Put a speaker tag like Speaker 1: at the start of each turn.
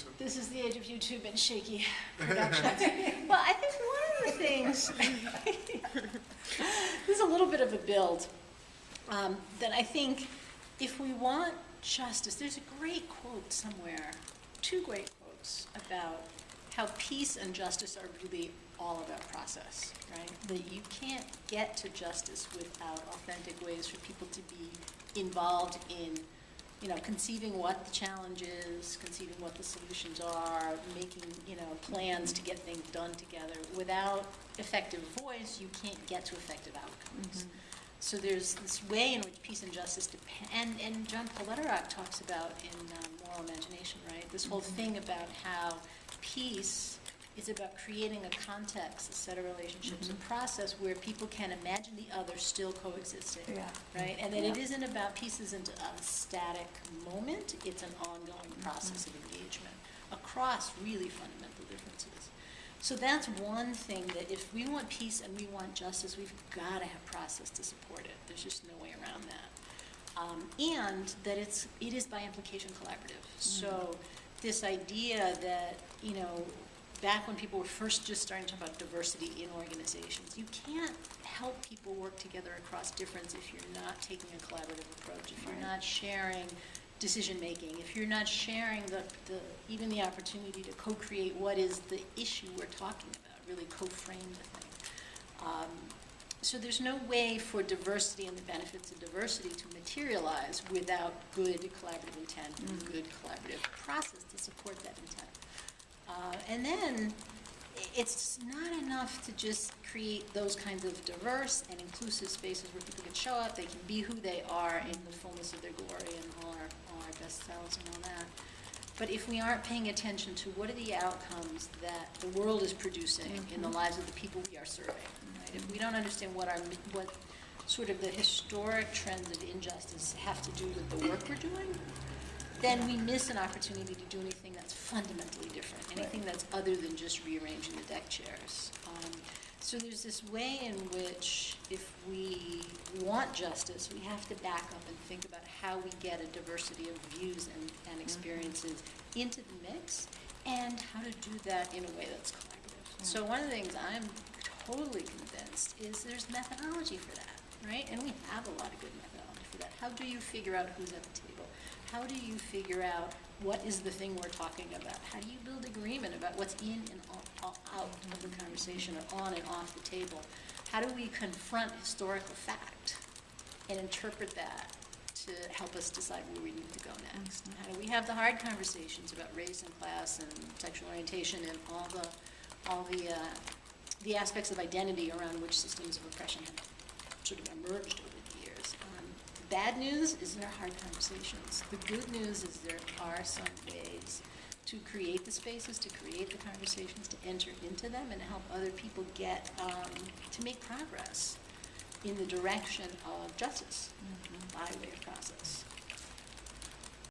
Speaker 1: YouTube.
Speaker 2: This is the age of YouTube and shaky productions. Well, I think one of the things, this is a little bit of a build, that I think if we want justice, there's a great quote somewhere, two great quotes about how peace and justice are really all about process, right? That you can't get to justice without authentic ways for people to be involved in, you know, conceiving what the challenge is, conceiving what the solutions are, making, you know, plans to get things done together. Without effective voice, you can't get to effective outcomes. So there's this way in which peace and justice depend, and John Politterock talks about in Moral Imagination, right? This whole thing about how peace is about creating a context, a set of relationships, a process where people can imagine the other still coexisting, right? And that it isn't about peace isn't a static moment, it's an ongoing process of engagement across really fundamental differences. So that's one thing, that if we want peace and we want justice, we've got to have process to support it. There's just no way around that. And that it is by implication collaborative. So this idea that, you know, back when people were first just starting to talk about diversity in organizations, you can't help people work together across difference if you're not taking a collaborative approach, if you're not sharing decision-making, if you're not sharing even the opportunity to co-create what is the issue we're talking about, really co-frame the thing. So there's no way for diversity and the benefits of diversity to materialize without good collaborative intent and good collaborative process to support that intent. And then it's not enough to just create those kinds of diverse and inclusive spaces where people can show up, they can be who they are in the fullness of their glory and all our best selves and all that. But if we aren't paying attention to what are the outcomes that the world is producing in the lives of the people we are serving, right? If we don't understand what sort of the historic trends of injustice have to do with the work we're doing, then we miss an opportunity to do anything that's fundamentally different, anything that's other than just rearranging the deck chairs. So there's this way in which, if we want justice, we have to back up and think about how we get a diversity of views and experiences into the mix, and how to do that in a way that's collaborative. So one of the things I'm totally convinced is there's methodology for that, right? And we have a lot of good methodology for that. How do you figure out who's at the table? How do you figure out what is the thing we're talking about? How do you build agreement about what's in and out of the conversation, or on and off the table? How do we confront historical fact and interpret that to help us decide where we need to go next? And how do we have the hard conversations about race and class and sexual orientation and all the aspects of identity around which systems of oppression have sort of emerged over the years? The bad news is there are hard conversations. The good news is there are some ways to create the spaces, to create the conversations, to enter into them and help other people get, to make progress in the direction of justice by way of process.